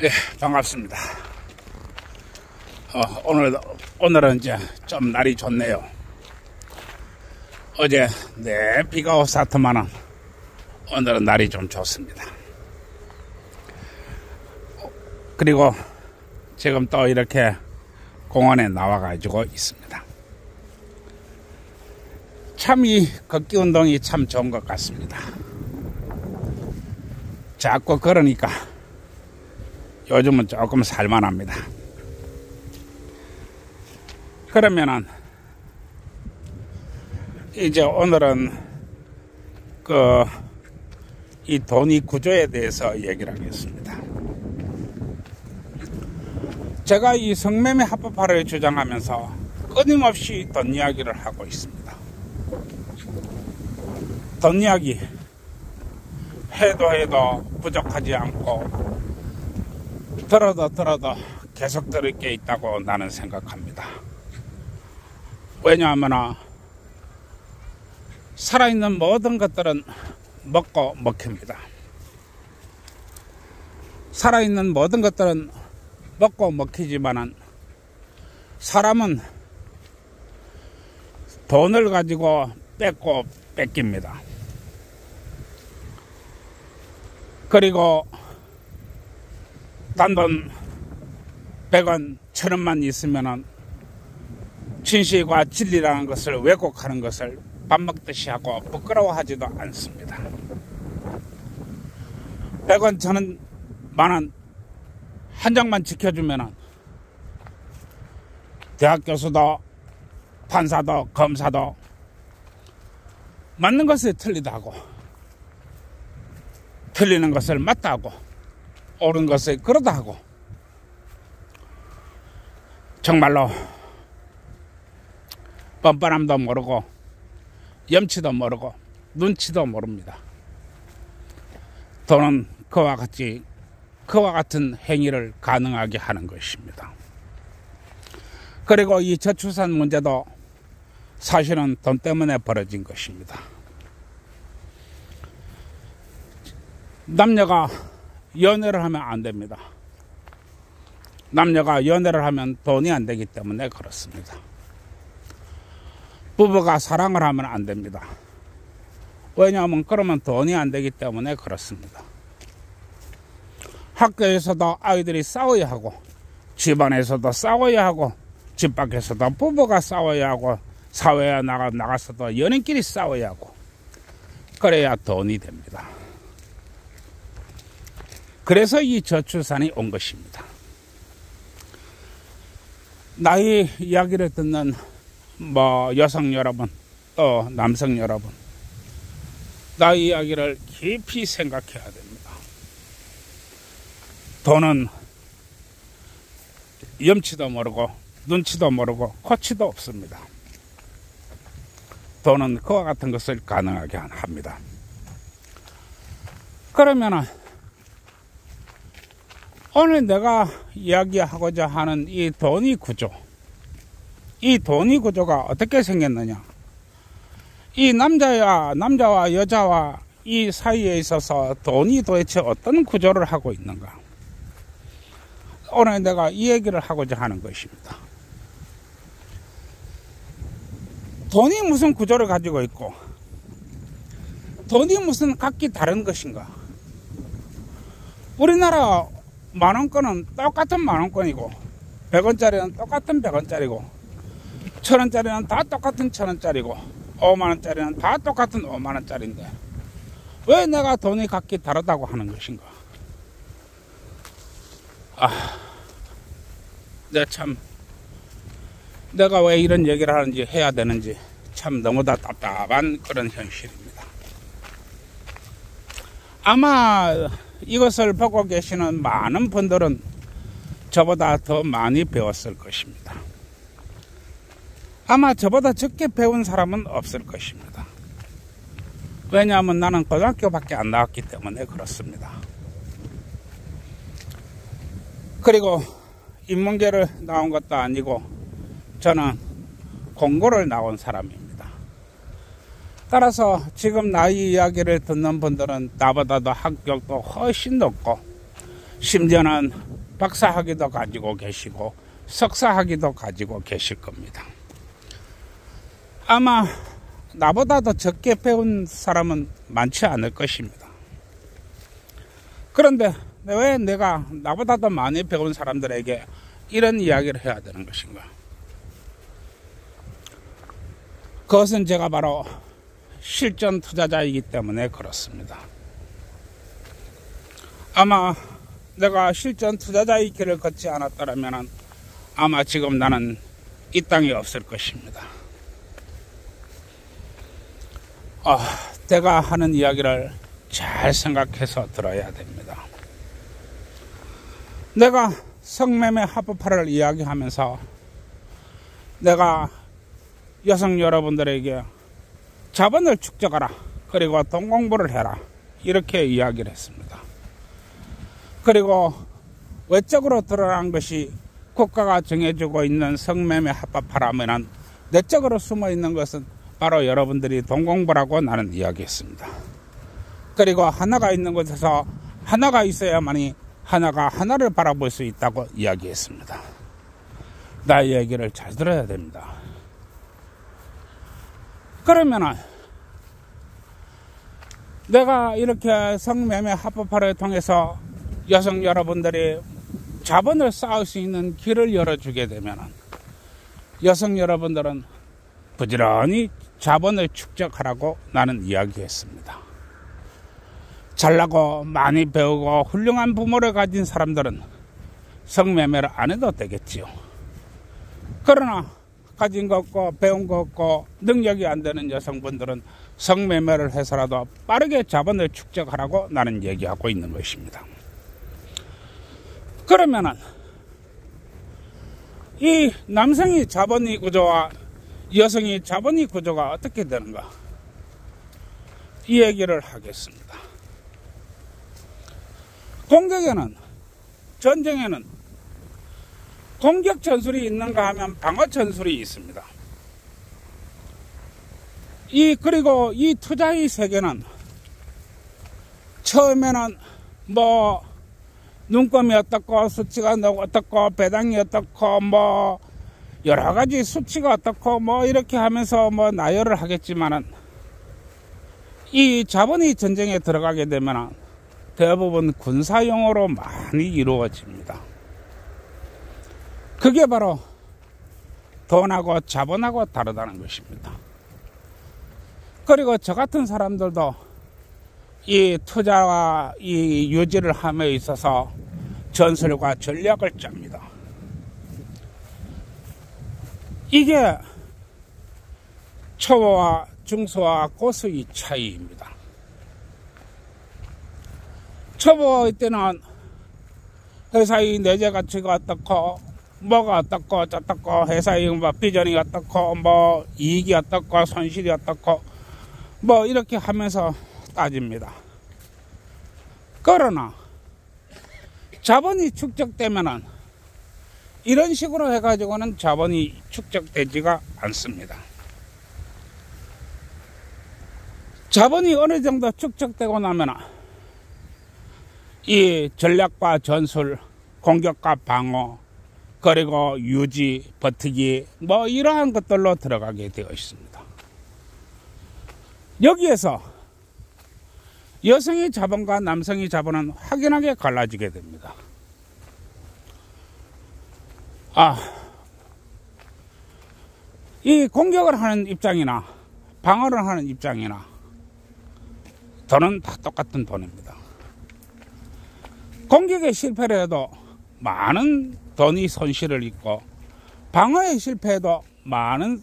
예, 반갑습니다. 오늘은 이제 좀 날이 좋네요. 어제 비가 왔었더만은 오늘은 날이 좀 좋습니다. 그리고 지금 또 이렇게 공원에 나와가지고 있습니다. 참 이 걷기 운동이 참 좋은 것 같습니다. 자꾸 걸으니까 요즘은 조금 살만합니다. 그러면은 이제 오늘은 이 돈이 구조에 대해서 얘기를 하겠습니다. 제가 이 성매매 합법화를 주장하면서 끊임없이 돈 이야기를 하고 있습니다. 돈 이야기 해도 부족하지 않고 들어도 계속 들을 게 있다고 나는 생각합니다. 왜냐하면 살아있는 모든 것들은 먹고 먹힙니다. 살아있는 모든 것들은 먹고 먹히지만은 사람은 돈을 가지고 뺏고 뺏깁니다. 그리고 단돈 100원, 1000원만 있으면은 진실과 진리라는 것을 왜곡하는 것을 밥 먹듯이 하고 부끄러워하지도 않습니다. 100원, 1000원, 만원 한 장만 지켜주면은 대학 교수도 판사도 검사도 맞는 것을 틀리다 하고 틀리는 것을 맞다 하고 옳은 것을 그러다 하고 정말로 뻔뻔함도 모르고 염치도 모르고 눈치도 모릅니다. 돈은 그와 같은 행위를 가능하게 하는 것입니다. 그리고 이 저출산 문제도 사실은 돈 때문에 벌어진 것입니다. 남녀가 연애를 하면 안 됩니다. 남녀가 연애를 하면 돈이 안 되기 때문에 그렇습니다. 부부가 사랑을 하면 안 됩니다. 왜냐하면 그러면 돈이 안 되기 때문에 그렇습니다. 학교에서도 아이들이 싸워야 하고 집안에서도 싸워야 하고 집 밖에서도 부부가 싸워야 하고 사회에 나가서도 연인끼리 싸워야 하고 그래야 돈이 됩니다. 그래서 이 저출산이 온 것입니다. 나이 이야기를 듣는 여성 여러분 또 남성 여러분 나이 이야기를 깊이 생각해야 됩니다. 돈은 염치도 모르고 눈치도 모르고 코치도 없습니다. 돈은 그와 같은 것을 가능하게 합니다. 그러면은 오늘 내가 이야기하고자 하는 이 돈의 구조, 이 돈의 구조가 어떻게 생겼느냐? 이 남자와 여자와 이 사이에 있어서 돈이 도대체 어떤 구조를 하고 있는가? 오늘 내가 이 얘기를 하고자 하는 것입니다. 돈이 무슨 구조를 가지고 있고 돈이 무슨 각기 다른 것인가? 우리나라 만원권은 똑같은 만원권이고 100원짜리는 똑같은 100원짜리고 1000원짜리는 다 똑같은 1000원짜리고 5만원짜리는 다 똑같은 5만원짜리인데 왜 내가 돈이 각기 다르다고 하는 것인가? 내가 왜 이런 얘기를 하는지 해야 되는지 참 너무나 답답한 그런 현실입니다. 아마 이것을 보고 계시는 많은 분들은 저보다 더 많이 배웠을 것입니다. 아마 저보다 적게 배운 사람은 없을 것입니다. 왜냐하면 나는 고등학교밖에 안 나왔기 때문에 그렇습니다. 그리고 인문계를 나온 것도 아니고 저는 공고를 나온 사람입니다. 따라서 지금 나이 이야기를 듣는 분들은 나보다도 학력도 훨씬 높고 심지어는 박사학위도 가지고 계시고 석사학위도 가지고 계실 겁니다. 아마 나보다도 적게 배운 사람은 많지 않을 것입니다. 그런데 왜 내가 나보다도 많이 배운 사람들에게 이런 이야기를 해야 되는 것인가? 그것은 제가 바로 실전 투자자이기 때문에 그렇습니다. 아마 내가 실전 투자자의 길을 걷지 않았더라면 아마 지금 나는 이 땅에 없을 것입니다. 내가 하는 이야기를 잘 생각해서 들어야 됩니다. 내가 성매매 합법화를 이야기하면서 내가 여성 여러분들에게 자본을 축적하라, 그리고 돈 공부를 해라, 이렇게 이야기를 했습니다. 그리고 외적으로 드러난 것이 국가가 정해주고 있는 성매매 합법화라면 내적으로 숨어있는 것은 바로 여러분들이 돈 공부라고 나는 이야기했습니다. 그리고 하나가 있는 곳에서 하나가 있어야만이 하나가 하나를 바라볼 수 있다고 이야기했습니다. 나의 얘기를 잘 들어야 됩니다. 그러면은 내가 이렇게 성매매 합법화를 통해서 여성 여러분들이 자본을 쌓을 수 있는 길을 열어주게 되면은 여성 여러분들은 부지런히 자본을 축적하라고 나는 이야기했습니다. 잘나고 많이 배우고 훌륭한 부모를 가진 사람들은 성매매를 안 해도 되겠지요. 그러나 가진 거 없고 배운 거 없고 능력이 안 되는 여성분들은 성매매를 해서라도 빠르게 자본을 축적하라고 나는 얘기하고 있는 것입니다. 그러면은 이 남성이 자본의 구조와 여성이 자본의 구조가 어떻게 되는가? 이 얘기를 하겠습니다. 공격에는, 전쟁에는 공격 전술이 있는가 하면 방어 전술이 있습니다. 그리고 이 투자의 세계는 처음에는 눈금이 어떻고 수치가 어떻고 배당이 어떻고 여러 가지 수치가 어떻고 이렇게 하면서 나열을 하겠지만은 이 자본이 전쟁에 들어가게 되면 대부분 군사용어로 많이 이루어집니다. 그게 바로 돈하고 자본하고 다르다는 것입니다. 그리고 저 같은 사람들도 이 투자와 이 유지를 함에 있어서 전술과 전략을 짭니다. 이게 초보와 중소와 고수의 차이입니다. 초보일 때는 회사의 내재 가치가 어떻고 뭐가 어떻고 저떻고 회사의 비전이 어떻고 이익이 어떻고 손실이 어떻고 이렇게 하면서 따집니다. 그러나 자본이 축적되면은 이런 식으로 해가지고는 자본이 축적되지가 않습니다. 자본이 어느 정도 축적되고 나면은 이 전략과 전술, 공격과 방어, 그리고 유지, 버티기 이러한 것들로 들어가게 되어 있습니다. 여기에서 여성의 자본과 남성의 자본은 확연하게 갈라지게 됩니다. 이 공격을 하는 입장이나 방어를 하는 입장이나 돈은 다 똑같은 돈입니다. 공격에 실패를 해도 많은 돈이 손실을 입고 방어에 실패해도 많은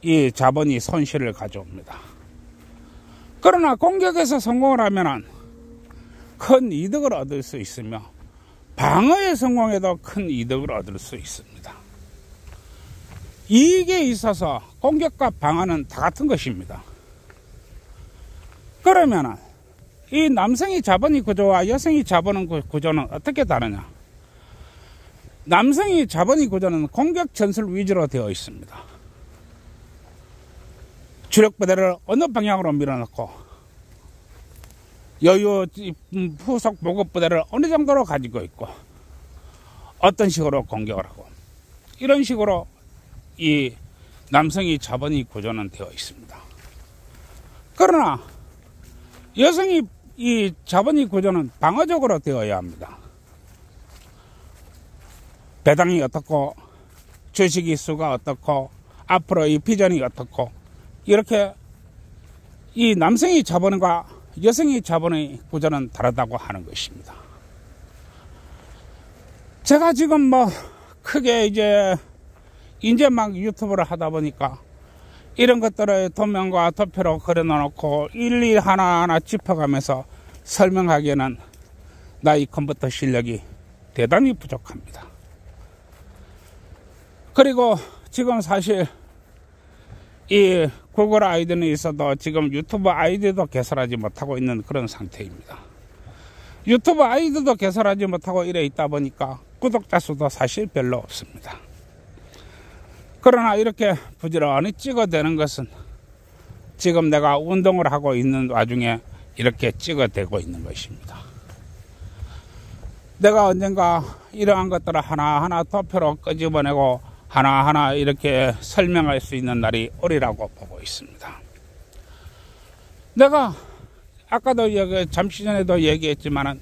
이 자본이 손실을 가져옵니다. 그러나 공격에서 성공을 하면 큰 이득을 얻을 수 있으며 방어에 성공해도 큰 이득을 얻을 수 있습니다. 이익에 있어서 공격과 방어는 다 같은 것입니다. 그러면 이 남성의 자본의 구조와 여성의 자본의 구조는 어떻게 다르냐? 남성의 자본의 구조는 공격 전술 위주로 되어 있습니다. 주력 부대를 어느 방향으로 밀어넣고 여유 후속 보급 부대를 어느 정도로 가지고 있고 어떤 식으로 공격을 하고 이런 식으로 이 남성이 자본의 구조는 되어 있습니다. 그러나 여성이 이 자본의 구조는 방어적으로 되어야 합니다. 배당이 어떻고 주식이 수가 어떻고 앞으로 이 비전이 어떻고 이렇게 이 남성의 자본과 여성의 자본의 구조는 다르다고 하는 것입니다. 제가 지금 뭐 크게 이제 막 유튜브를 하다 보니까 이런 것들을 도면과 도표로 그려놓고 일일이 하나하나 짚어가면서 설명하기에는 나의 컴퓨터 실력이 대단히 부족합니다. 그리고 지금 사실 이 구글 아이디는 있어도 지금 유튜브 아이디도 개설하지 못하고 있는 그런 상태입니다. 유튜브 아이디도 개설하지 못하고 이래 있다 보니까 구독자 수도 사실 별로 없습니다. 그러나 이렇게 부지런히 찍어대는 것은 지금 내가 운동을 하고 있는 와중에 이렇게 찍어대고 있는 것입니다. 내가 언젠가 이러한 것들을 하나하나 도표로 끄집어내고 하나하나 이렇게 설명할 수 있는 날이 오리라고 보고 있습니다. 내가 아까도 잠시 전에도 얘기했지만은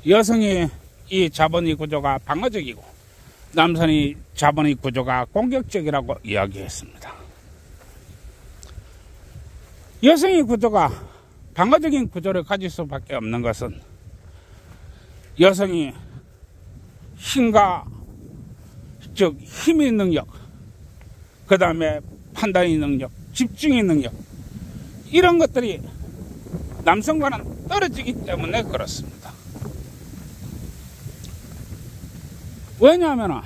여성이 이 자본의 구조가 방어적이고 남성이 자본의 구조가 공격적이라고 이야기했습니다. 여성의 구조가 방어적인 구조를 가질 수밖에 없는 것은 여성이 즉 힘의 능력, 그 다음에 판단의 능력, 집중의 능력 이런 것들이 남성과는 떨어지기 때문에 그렇습니다. 왜냐하면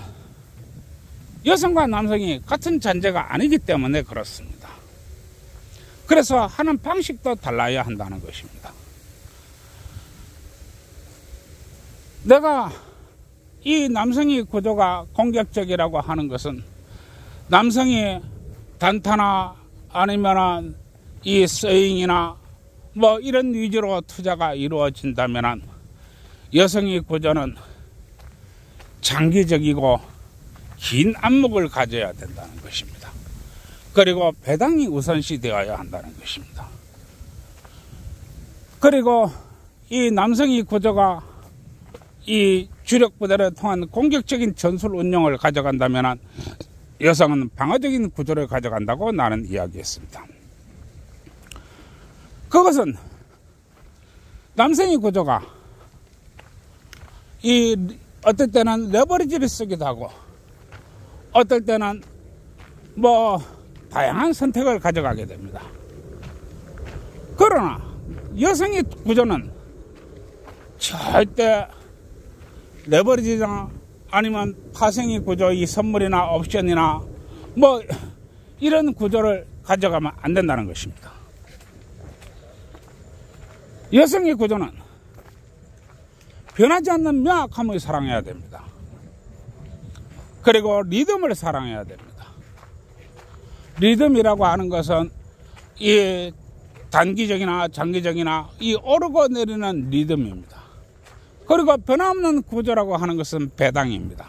여성과 남성이 같은 잔재가 아니기 때문에 그렇습니다. 그래서 하는 방식도 달라야 한다는 것입니다. 내가 이 남성의 구조가 공격적이라고 하는 것은 남성이 단타나 아니면 이 서잉이나 뭐 이런 위주로 투자가 이루어진다면 여성의 구조는 장기적이고 긴 안목을 가져야 된다는 것입니다. 그리고 배당이 우선시 되어야 한다는 것입니다. 그리고 이 남성의 구조가 이 주력 부대를 통한 공격적인 전술 운영을 가져간다면 여성은 방어적인 구조를 가져간다고 나는 이야기했습니다. 그것은 남성의 구조가 어떨 때는 레버리지를 쓰기도 하고 어떨 때는 뭐 다양한 선택을 가져가게 됩니다. 그러나 여성의 구조는 절대 레버리지나 아니면 파생의 구조, 이 선물이나 옵션이나 뭐 이런 구조를 가져가면 안 된다는 것입니다. 여성의 구조는 변하지 않는 명확함을 사랑해야 됩니다. 그리고 리듬을 사랑해야 됩니다. 리듬이라고 하는 것은 이 단기적이나 장기적이나 이 오르고 내리는 리듬입니다. 그리고 변함없는 구조라고 하는 것은 배당입니다.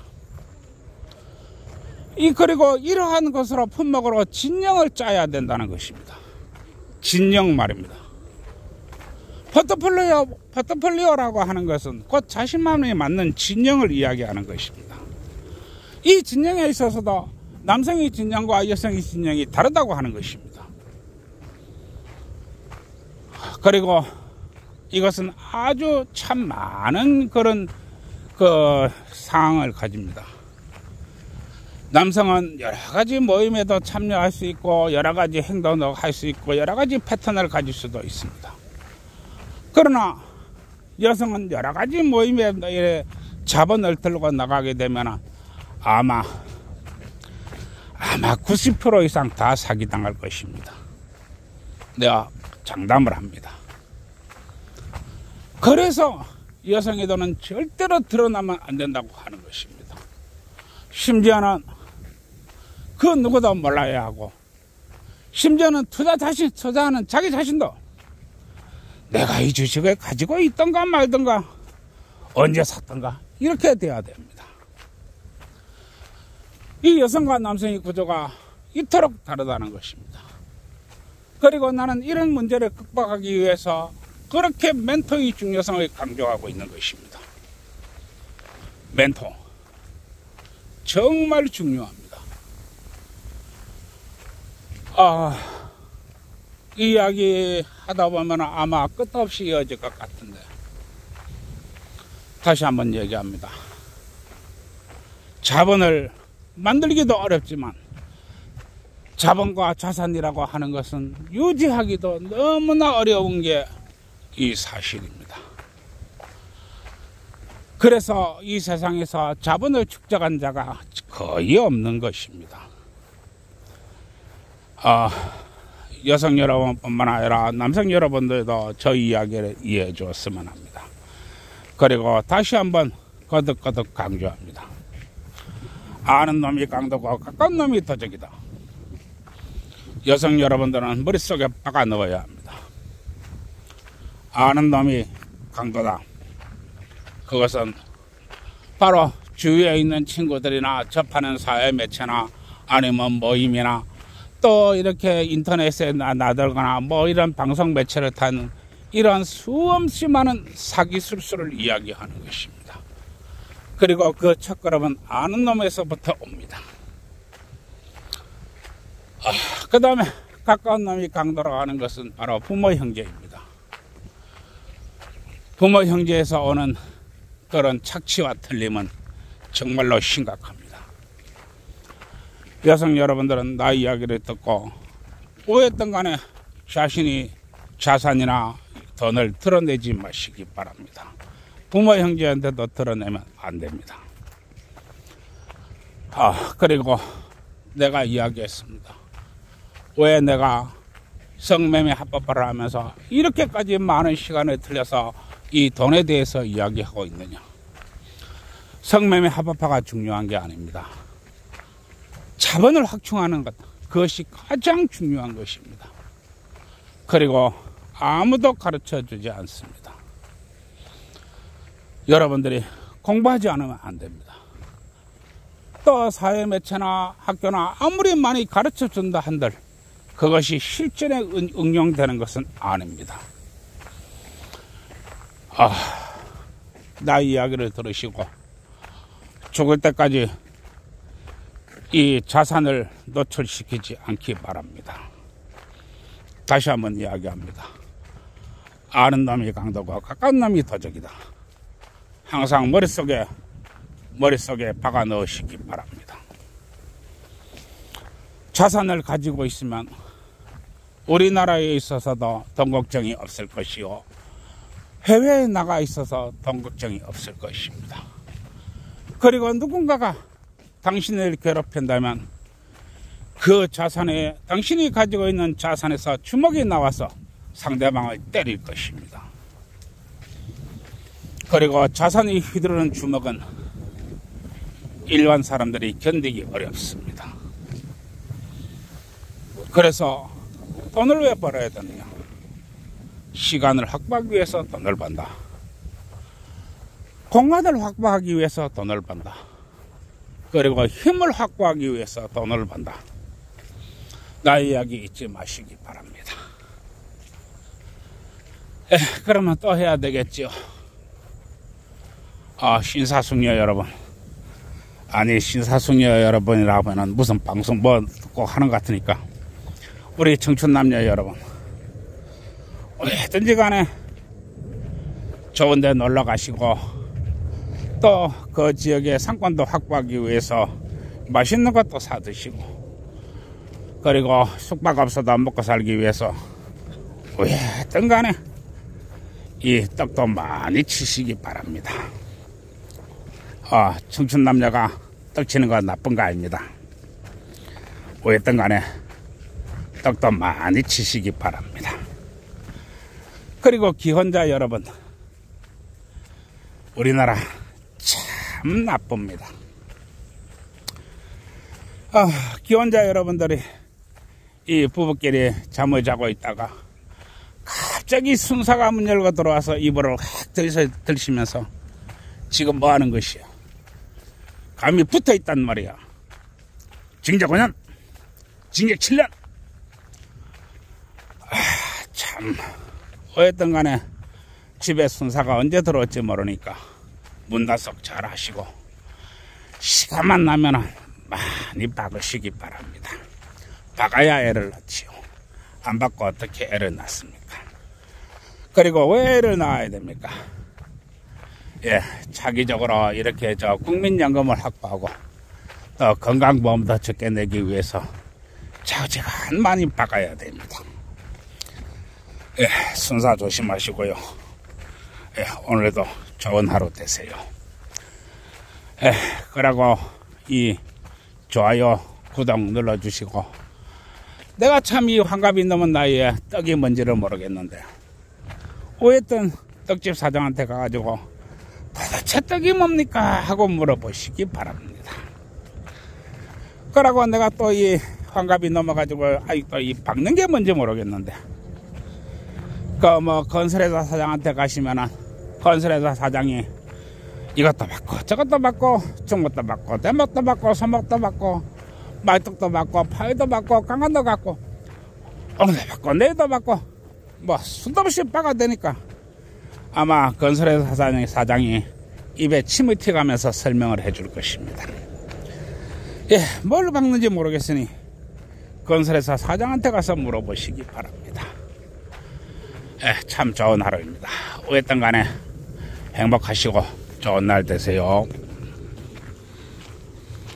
그리고 이러한 것으로 품목으로 진영을 짜야 된다는 것입니다. 진영 말입니다. 포트폴리오라고 하는 것은 곧 자신만에 맞는 진영을 이야기하는 것입니다. 이 진영에 있어서도 남성의 진영과 여성의 진영이 다르다고 하는 것입니다. 그리고 이것은 아주 참 많은 그런 상황을 가집니다. 남성은 여러 가지 모임에도 참여할 수 있고 여러 가지 행동도 할 수 있고 여러 가지 패턴을 가질 수도 있습니다. 그러나 여성은 여러 가지 모임에 자본을 들고 나가게 되면 아마 90% 이상 다 사기당할 것입니다. 내가 장담을 합니다. 그래서 여성의 돈은 절대로 드러나면 안 된다고 하는 것입니다. 심지어는 그 누구도 몰라야 하고 심지어는 투자하는 자기 자신도 내가 이 주식을 가지고 있던가 말던가 언제 샀던가 이렇게 돼야 됩니다. 이 여성과 남성의 구조가 이토록 다르다는 것입니다. 그리고 나는 이런 문제를 극복하기 위해서 그렇게 멘토의 중요성을 강조하고 있는 것입니다. 멘토 정말 중요합니다. 이 이야기 하다 보면 아마 끝없이 이어질 것 같은데 다시 한번 얘기합니다. 자본을 만들기도 어렵지만 자본과 자산이라고 하는 것은 유지하기도 너무나 어려운 게 이 사실입니다. 그래서 이 세상에서 자본을 축적한 자가 거의 없는 것입니다. 여성 여러분뿐만 아니라 남성 여러분들도 저 이야기를 이해해 주었으면 합니다. 그리고 다시 한번 거듭거듭 강조합니다. 아는 놈이 강도고 가까운 놈이 도적이다. 여성 여러분들은 머릿속에 박아 넣어야 합니다. 아는 놈이 강도다. 그것은 바로 주위에 있는 친구들이나 접하는 사회 매체나 아니면 모임이나 또 이렇게 인터넷에 나들거나 뭐 이런 방송 매체를 타는 이런 수없이 많은 사기술수를 이야기하는 것입니다. 그리고 그 첫걸음은 아는 놈에서부터 옵니다. 그 다음에 가까운 놈이 강도라고 하는 것은 바로 부모 형제입니다. 부모 형제에서 오는 그런 착취와 틀림은 정말로 심각합니다. 여성 여러분들은 나 이야기를 듣고 어쨌든 간에 자신이 자산이나 돈을 드러내지 마시기 바랍니다. 부모 형제한테도 드러내면 안 됩니다. 그리고 내가 이야기했습니다. 왜 내가 성매매 합법화를 하면서 이렇게까지 많은 시간을 들여서 이 돈에 대해서 이야기하고 있느냐. 성매매 합법화가 중요한 게 아닙니다. 자본을 확충하는 것, 그것이 가장 중요한 것입니다. 그리고 아무도 가르쳐 주지 않습니다. 여러분들이 공부하지 않으면 안 됩니다. 또 사회 매체나 학교나 아무리 많이 가르쳐 준다 한들 그것이 실전에 응용되는 것은 아닙니다. 나 이야기를 들으시고 죽을 때까지 이 자산을 노출시키지 않기 바랍니다. 다시 한번 이야기합니다. 아는 놈이 강도고 가까운 놈이 도적이다. 항상 머릿속에 박아 넣으시기 바랍니다. 자산을 가지고 있으면 우리나라에 있어서도 돈 걱정이 없을 것이요 해외에 나가 있어서 돈 걱정이 없을 것입니다. 그리고 누군가가 당신을 괴롭힌다면 그 자산에 당신이 가지고 있는 자산에서 주먹이 나와서 상대방을 때릴 것입니다. 그리고 자산이 휘두르는 주먹은 일반 사람들이 견디기 어렵습니다. 그래서 돈을 왜 벌어야 되느냐? 시간을 확보하기 위해서 돈을 번다. 공간을 확보하기 위해서 돈을 번다. 그리고 힘을 확보하기 위해서 돈을 번다. 나의 이야기 잊지 마시기 바랍니다. 그러면 또 해야 되겠죠. 신사숙녀 여러분. 아니 신사숙녀 여러분이라고 하면 무슨 방송 뭐 꼭 하는 것 같으니까 우리 청춘 남녀 여러분 어디든지 간에 좋은 데 놀러 가시고 또 그 지역의 상권도 확보하기 위해서 맛있는 것도 사 드시고 그리고 숙박업소도 먹고 살기 위해서 어디든 간에 이 떡도 많이 치시기 바랍니다. 청춘 남녀가 떡 치는 건 나쁜 거 아닙니다. 어디든 간에 떡도 많이 치시기 바랍니다. 그리고 기혼자 여러분, 우리나라 참 나쁩니다. 기혼자 여러분들이 이 부부끼리 잠을 자고 있다가 갑자기 순사가 문 열고 들어와서 이불을 확 들시면서 지금 뭐 하는 것이야? 감히 붙어 있단 말이야. 징역 5년, 징역 7년. 참, 어쨌든 간에 집에 순사가 언제 들어올지 모르니까 문단속 잘 하시고 시간만 나면은 많이 박으시기 바랍니다. 박아야 애를 낳지요. 안 받고 어떻게 애를 낳습니까? 그리고 왜 애를 낳아야 됩니까? 예, 차기적으로 이렇게 국민연금을 확보하고 또 건강보험도 적게 내기 위해서 차고지간 많이 박아야 됩니다. 예, 순사 조심하시고요. 예, 오늘도 좋은 하루 되세요. 예, 그리고 이 좋아요, 구독 눌러주시고, 내가 참 이 환갑이 넘은 나이에 떡이 뭔지를 모르겠는데, 어쨌든 떡집 사장한테 가가지고 도대체 떡이 뭡니까? 하고 물어보시기 바랍니다. 그러고 내가 또 이 환갑이 넘어가지고 아직도 이 박는 게 뭔지 모르겠는데, 건설회사 사장한테 가시면은 건설회사 사장이 이것도 받고 저것도 받고 중국도 받고 대목도 받고 소목도 받고 말뚝도 받고 파이도 받고 강간도 받고 엉도 받고 내도 받고 뭐 수도 없이 박아대니까 아마 건설회사 사장이 입에 침을 튀가면서 설명을 해줄 것입니다. 예, 뭘 박는지 모르겠으니 건설회사 사장한테 가서 물어보시기 바랍니다. 예, 참 좋은 하루입니다. 어쨌든 간에 행복하시고 좋은 날 되세요.